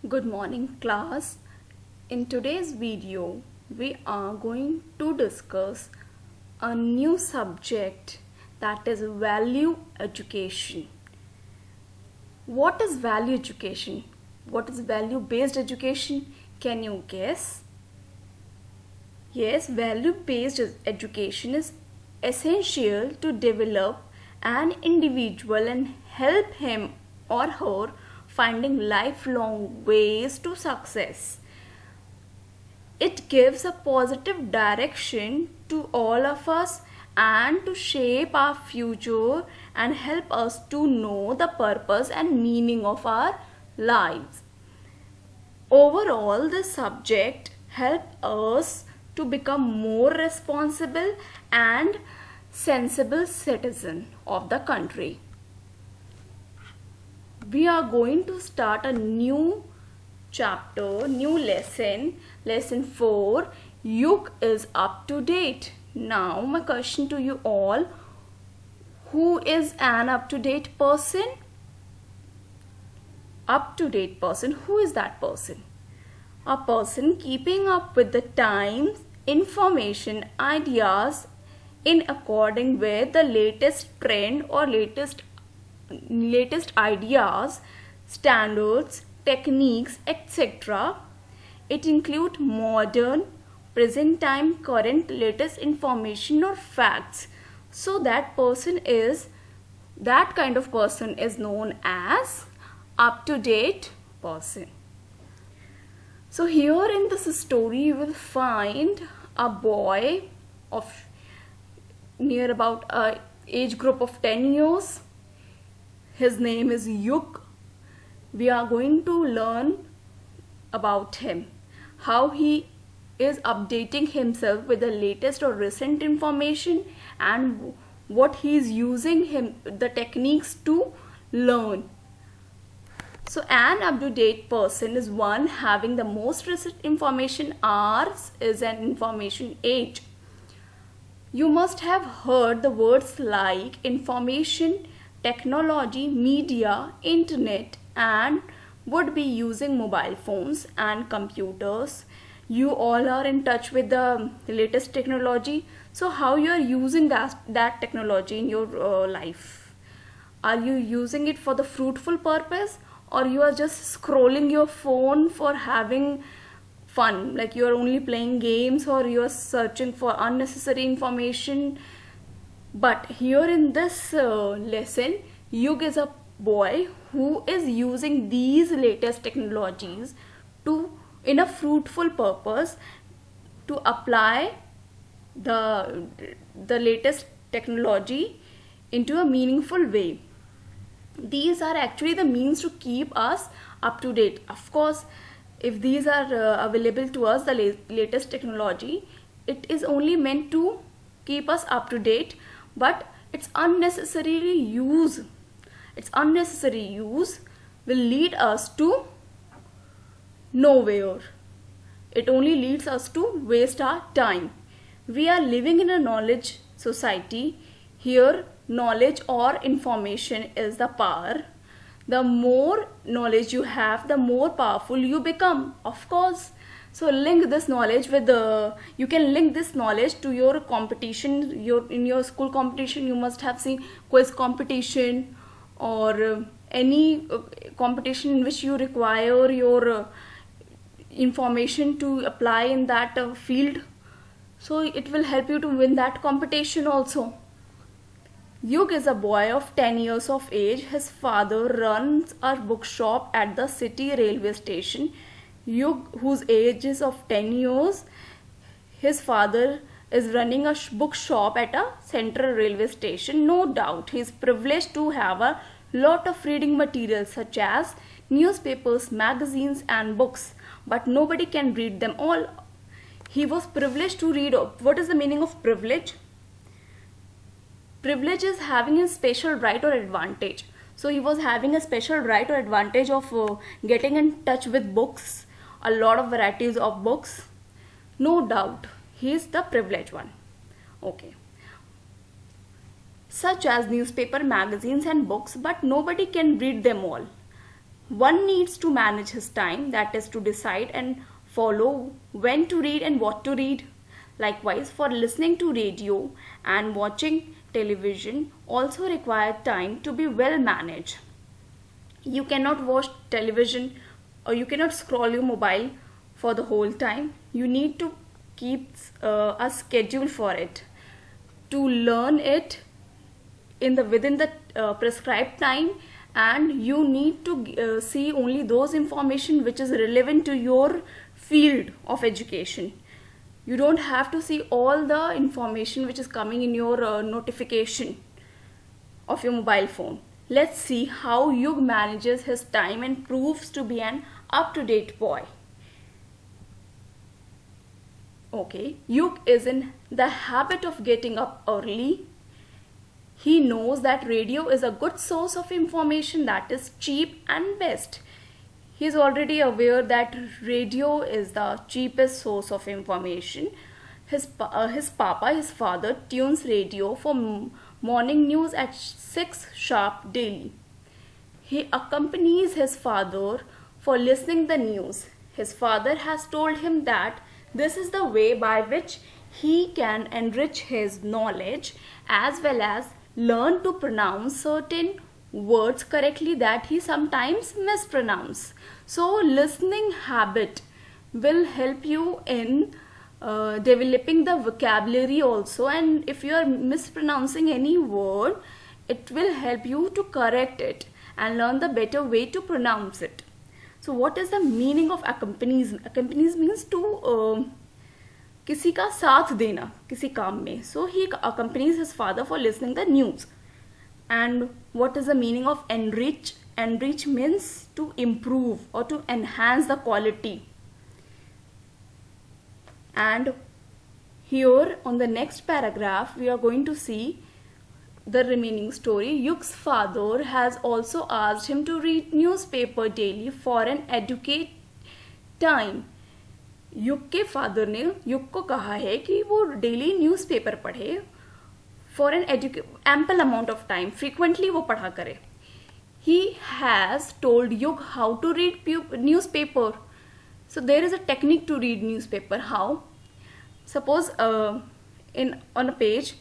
Good morning class. In today's video, we are going to discuss a new subject, that is value education. What is value education? What is value based education? Can you guess? Yes, value based education is essential to develop an individual and help him or her finding lifelong ways to success. It gives a positive direction to all of us and to shape our future and help us to know the purpose and meaning of our lives. Overall, this subject helps us to become more responsible and sensible citizen of the country. We are going to start a new chapter, new lesson, lesson 4. Yug is up to date. Now my question to you all, who is an up to date person? Up to date person, who is that person? A person keeping up with the times, information, ideas in according with the latest trend or latest ideas, standards, techniques, etc. It includes modern, present time, current, latest information or facts. So that kind of person is known as up-to-date person. So here in this story you will find a boy of near about a age group of 10 years. His name is Yug. We are going to learn about him, how he is updating himself with the latest or recent information and what he is using the techniques to learn. So an up-to-date person is one having the most recent information. Ours is an information age. You must have heard the words like information, technology, media, internet, and would be using mobile phones and computers. You all are in touch with the latest technology. So how you are using that technology in your life? Are you using it for the fruitful purpose, or you are just scrolling your phone for having fun, like you are only playing games, or you are searching for unnecessary information? But here in this lesson, Yug is a boy who is using these latest technologies in a fruitful purpose to apply the latest technology into a meaningful way. These are actually the means to keep us up to date. Of course, if these are available to us, the latest technology, it is only meant to keep us up to date, but its unnecessary use will lead us to nowhere. It only leads us to waste our time. We are living in a knowledge society. Here, knowledge or information is the power. The more knowledge you have, the more powerful you become, of course. So link this knowledge with you can link this knowledge to your competition. In your school competition, you must have seen quiz competition or any competition in which you require your information to apply in that field. So it will help you to win that competition also. Yug is a boy of 10 years of age. His father runs a bookshop at the city railway station. Yug, whose age is of 10 years, his father is running a bookshop at a central railway station. No doubt he is privileged to have a lot of reading materials such as newspapers, magazines and books, but nobody can read them all. He was privileged to read. What is the meaning of privilege? Privilege is having a special right or advantage. So he was having a special right or advantage of getting in touch with books, a lot of varieties of books. No doubt he is the privileged one. Okay. Such as newspaper, magazines and books, but nobody can read them all. One needs to manage his time, that is to decide and follow when to read and what to read. Likewise, for listening to radio and watching television also require time to be well managed. You cannot watch television or you cannot scroll your mobile for the whole time. You need to keep a schedule for it. To learn it within the prescribed time, and you need to see only those information which is relevant to your field of education. You don't have to see all the information which is coming in your notification of your mobile phone. Let's see how Yug manages his time and proves to be an up-to-date boy. Okay, Yug is in the habit of getting up early. He knows that radio is a good source of information that is cheap and best. He is already aware that radio is the cheapest source of information. His father, tunes radio for morning news at 6 sharp daily. He accompanies his father for listening the news. His father has told him that this is the way by which he can enrich his knowledge as well as learn to pronounce certain words correctly that he sometimes mispronounce. So listening habit will help you in developing the vocabulary also, and if you are mispronouncing any word, it will help you to correct it and learn the better way to pronounce it. So what is the meaning of accompanies? Accompanies means to किसी का साथ देना किसी काम में. So he accompanies his father for listening the news. And what is the meaning of enrich? Enrich means to improve or to enhance the quality. And here on the next paragraph we are going to see the remaining story. Yug's father has also asked him to read newspaper daily for an educate time. युग के father ने युग को कहा है कि वो daily newspaper पढ़े for an ample amount of time, frequently वो पढ़ा करे. He has told you how to read newspaper. So there is a technique to read newspaper. How? Suppose in on a page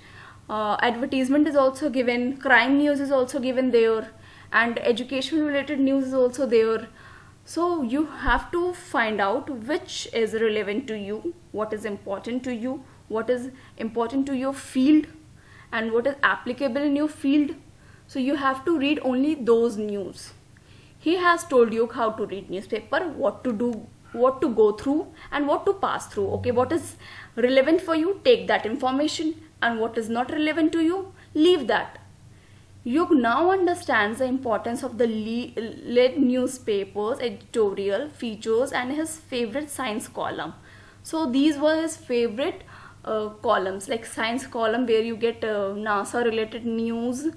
advertisement is also given, crime news is also given there, and education related news is also there. So you have to find out which is relevant to you, what is important to you, what is important to your field, and what is applicable in your field. So you have to read only those news. He has told you how to read newspaper, what to do, what to go through, and what to pass through. Okay, what is relevant for you, take that information, and what is not relevant to you, leave that. Yug now understands the importance of the lead newspapers, editorial features, and his favorite science column. So these were his favorite columns, like science column where you get NASA related news,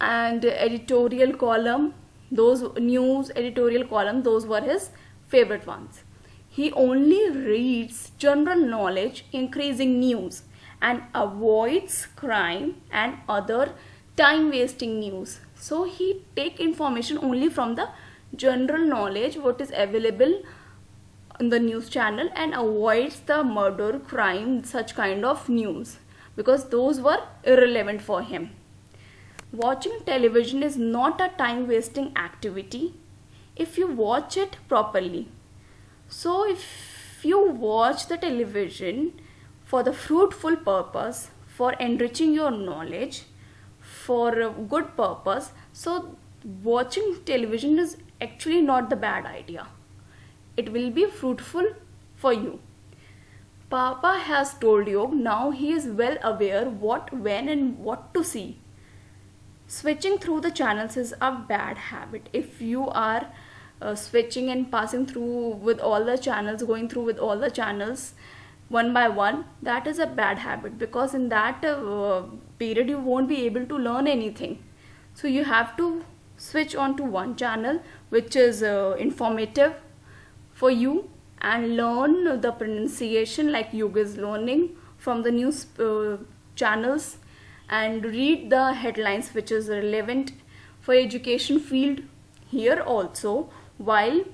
and editorial column, those news editorial column, those were his favorite ones. He only reads general knowledge increasing news and avoids crime and other time wasting news. So he take information only from the general knowledge what is available in the news channel and avoids the murder, crime, such kind of news, because those were irrelevant for him. Watching television is not a time wasting activity if you watch it properly. So if you watch the television for the fruitful purpose, for enriching your knowledge, for a good purpose, so watching television is actually not the bad idea. It will be fruitful for you. Papa has told you, now he is well aware what, when and what to see. Switching through the channels is a bad habit. If you are switching and passing through with all the channels, going through with all the channels one by one, that is a bad habit, because in that period you won't be able to learn anything. So you have to switch on to one channel which is informative for you, and learn the pronunciation like Yug is learning from the news channels, and read the headlines which is relevant for education field. Here also, while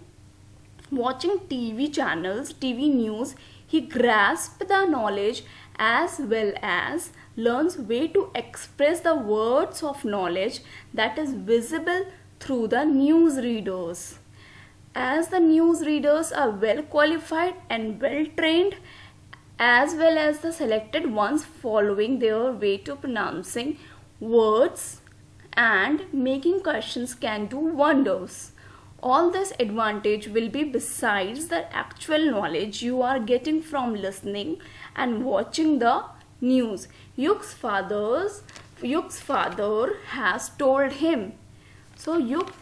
watching TV channels, TV news, he grasps the knowledge as well as learns way to express the words of knowledge that is visible through the news readers. As the news readers are well qualified and well trained, as well as the selected ones following their way to pronouncing words and making questions can do wonders. All this advantage will be besides the actual knowledge you are getting from listening and watching the news. Yug's father has told him. So Yug's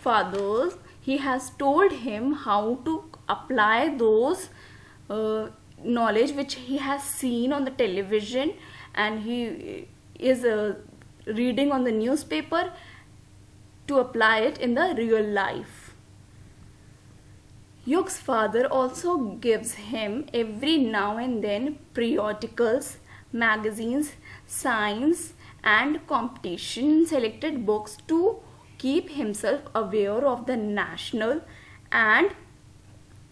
father, he has told him how to apply those knowledge which he has seen on the television and he is reading on the newspaper, to apply it in the real life. Yug's father also gives him every now and then periodicals, magazines, science and competition selected books to keep himself aware of the national and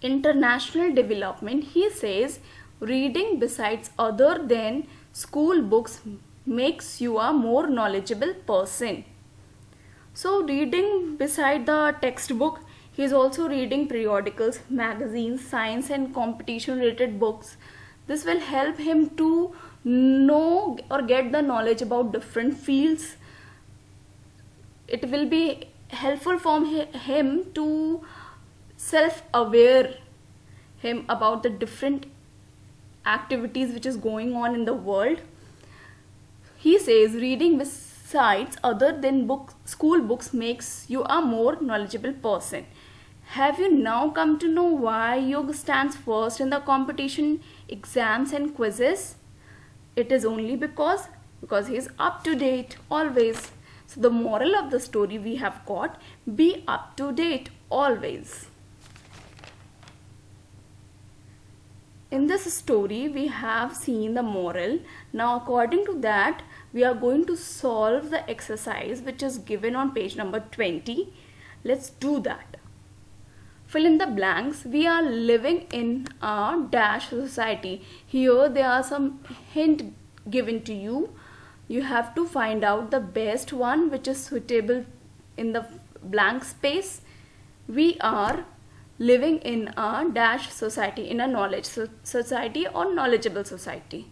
international development. He says reading besides other than school books makes you a more knowledgeable person. So reading beside the textbook, he is also reading periodicals, magazines, science and competition related books. This will help him to know or get the knowledge about different fields. It will be helpful for him to self-aware him about the different activities which is going on in the world. He says reading besides other than school books makes you a more knowledgeable person. Have you now come to know why Yug stands first in the competition, exams and quizzes? It is only because he is up to date always. So the moral of the story we have got, be up to date always. In this story we have seen the moral. Now according to that we are going to solve the exercise which is given on page number 20. Let's do that. Fill in the blanks. We are living in a dash society. Here there are some hint given to you. You have to find out the best one which is suitable in the blank space. We are living in a dash society, in a knowledge society or knowledgeable society.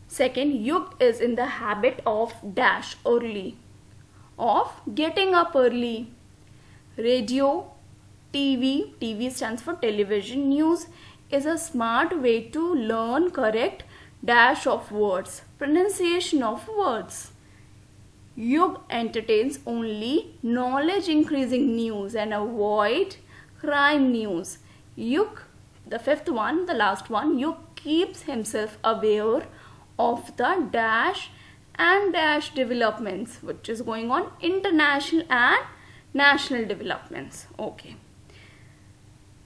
Second, Yug is in the habit of dash early, of getting up early. Radio, TV stands for television news, is a smart way to learn correct dash of words, pronunciation of words. Yug entertains only knowledge increasing news and avoid crime news. Yug, the fifth one, the last one, Yug keeps himself aware of the dash and dash developments which is going on, international and national developments. Okay.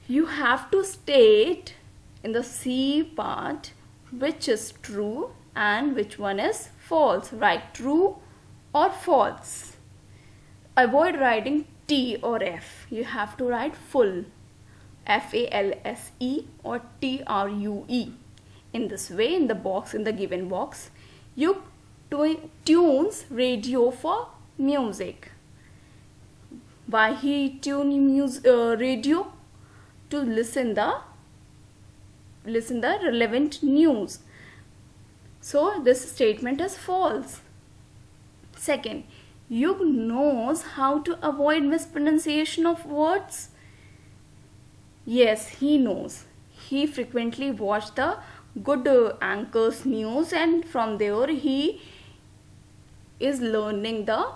You have to state in the C part which is true and which one is false. Write true or false. Avoid writing T or F. You have to write full, FALSE or TRUE. In this way, in the box, in the given box, you tunes radio for music. Why he tune radio? To listen the relevant news. So this statement is false. Second, Yug knows how to avoid mispronunciation of words. Yes, he knows. He frequently watched the good anchors news and from there he is learning the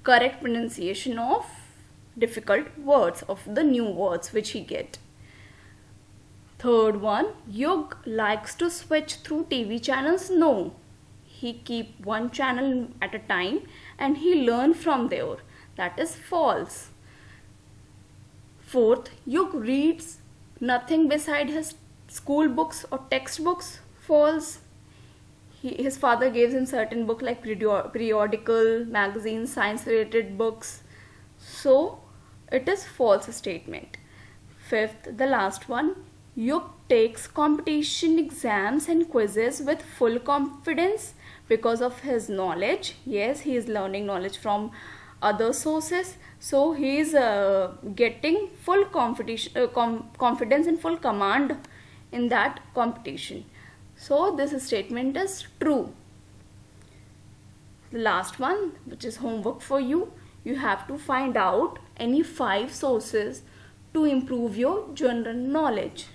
correct pronunciation of difficult words, of the new words which he get. Third one, Yug likes to switch through TV channels. No, he keep one channel at a time and he learn from there. That is false. Fourth, Yug reads nothing beside his school books or textbooks. False. His father gives him certain book like periodical, magazines, science related books. So It is false statement. Fifth, the last one, Yuk takes competition exams and quizzes with full confidence because of his knowledge. Yes, he is learning knowledge from other sources, so he is getting full confidence and full command in that competition. So this statement is true. The last one, which is homework for you, you have to find out any 5 sources to improve your general knowledge.